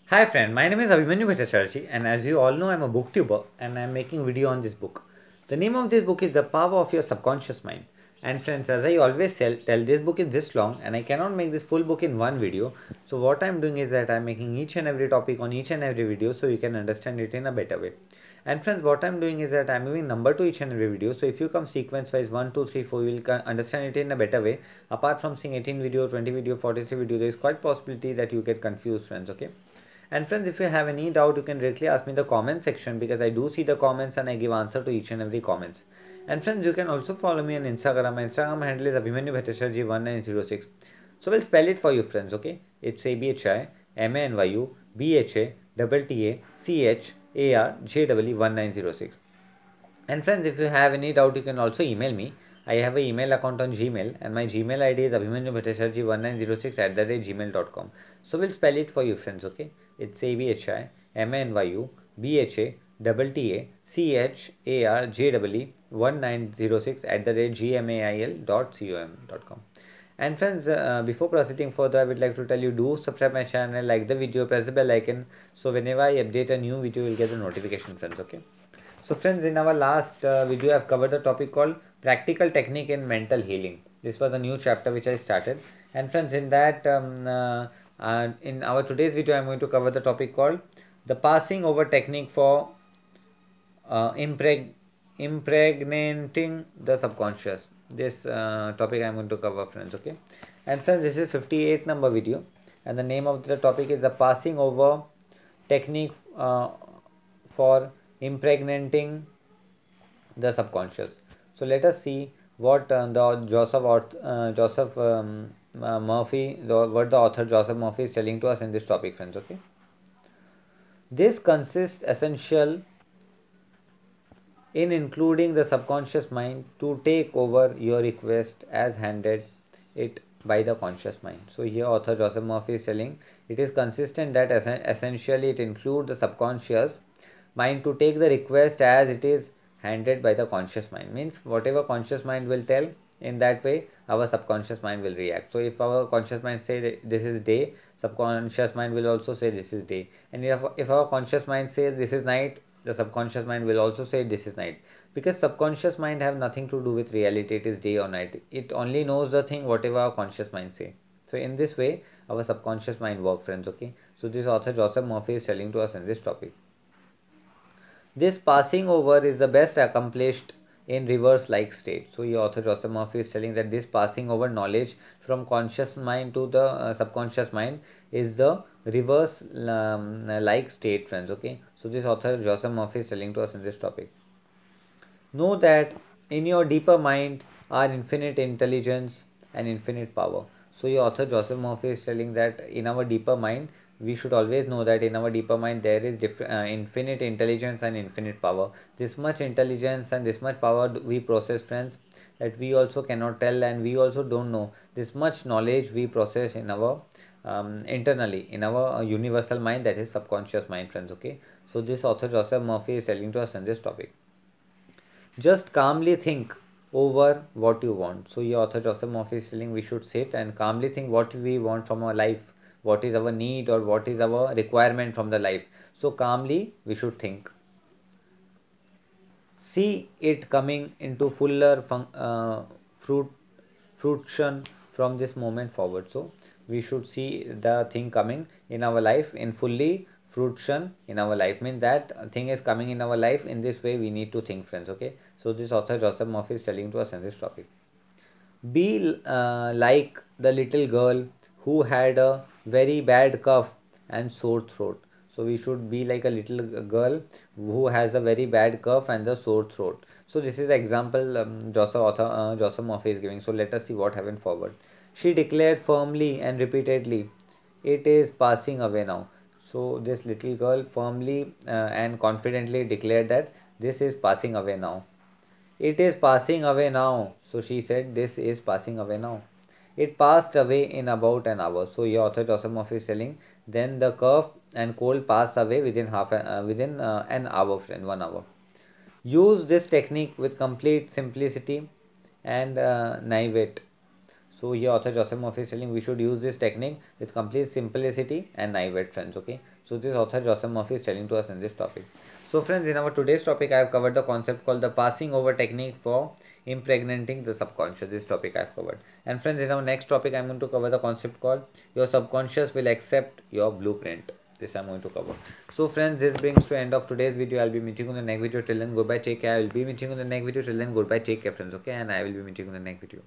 Hi friend, my name is Abhimanyu Bhattacharjee and as you all know I'm a booktuber and I'm making video on this book. The name of this book is The Power of Your Subconscious Mind. And friends, as I always tell this book is this long and I cannot make this full book in one video. So what I'm doing is that I'm making each and every topic on each and every video so you can understand it in a better way. And friends, what I'm doing is that I'm giving number to each and every video. So if you come sequence wise 1, 2, 3, 4, you will understand it in a better way. Apart from seeing 18 video, 20 video, 43 video, there is quite possibility that you get confused friends, okay? And friends, if you have any doubt, you can directly ask me in the comment section because I do see the comments and I give answer to each and every comments. And friends, you can also follow me on Instagram. My Instagram handle is Abhimanyu Bhattacharjee 1906. So we'll spell it for you friends, okay? It's ABHIMANYU BHATTACHARJEE 1906. And friends, if you have any doubt, you can also email me. I have an email account on Gmail and my Gmail ID is abhimanyubhattacharjee1906@gmail.com. So we'll spell it for you friends, okay? It's ABHIMANYU BHATTACHARJEE 1906@gmail.com. And friends, before proceeding further, I would like to tell you, do subscribe my channel, like the video, press the bell icon, so whenever I update a new video, you'll get a notification friends, okay? So friends, in our last video, I've covered the topic called practical technique in mental healing. This was a new chapter which I started. And friends, in that, in our today's video, I'm going to cover the topic called the passing over technique for impregnating the subconscious. This topic I'm going to cover friends, okay? And friends, this is 58 number video and the name of the topic is the passing over technique for impregnating the subconscious. So let us see what the Joseph Murphy, what the author Joseph Murphy is telling to us in this topic friends, okay? This consists essential in including the subconscious mind to take over your request as handed it by the conscious mind. So here author Joseph Murphy is telling it is consistent that essentially it includes the subconscious mind to take the request as it is handed by the conscious mind. Means whatever conscious mind will tell, in that way our subconscious mind will react. So if our conscious mind say this is day, subconscious mind will also say this is day. And if our conscious mind says this is night, the subconscious mind will also say this is night. Because subconscious mind have nothing to do with reality, it is day or night. It only knows the thing whatever our conscious mind say. So in this way our subconscious mind work friends, okay? So this author Joseph Murphy is telling to us in this topic. This passing over is the best accomplished in reverse like state. So your author Joseph Murphy is telling that this passing over knowledge from conscious mind to the subconscious mind is the reverse like state friends, okay? So this author Joseph Murphy is telling to us in this topic. Know that in your deeper mind are infinite intelligence and infinite power. So your author Joseph Murphy is telling that in our deeper mind, we should always know that in our deeper mind there is infinite intelligence and infinite power. This much intelligence and this much power we process friends, that we also cannot tell and we also don't know. This much knowledge we process in our internally in our universal mind, that is subconscious mind friends, okay? So this author Joseph Murphy is telling to us on this topic. Just calmly think over what you want. So your author Joseph Murphy is telling we should sit and calmly think what we want from our life, what is our need or what is our requirement from the life. So calmly we should think. See it coming into fuller fruition from this moment forward. So we should see the thing coming in our life in fully fruition in our life. Means that thing is coming in our life in this way we need to think friends, okay? So this author Joseph Murphy is telling to us in this topic. Be like the little girl who had a very bad cough and sore throat. So we should be like a little girl who has a very bad cough and the sore throat. So this is example Joseph Murphy is giving. So let us see what happened forward. She declared firmly and repeatedly, "It is passing away now." So this little girl firmly and confidently declared that this is passing away now. It is passing away now. So she said, this is passing away now. It passed away in about an hour. So your author Joseph Murphy is telling, then the cough and cold passed away within an hour, friend, 1 hour. Use this technique with complete simplicity and naivete. So here author Joseph Murphy is telling we should use this technique with complete simplicity and naivete, friends. Okay, so this author Joseph Murphy is telling to us in this topic. So friends, in our today's topic, I have covered the concept called the passing over technique for impregnating the subconscious. This topic I have covered. And friends, in our next topic, I am going to cover the concept called your subconscious will accept your blueprint. This I'm going to cover. So friends, this brings to end of today's video. I'll be meeting on the next video. Till then, goodbye, take care. I will be meeting on the next video. Till then, goodbye, take care, friends. Okay, and I will be meeting on the next video.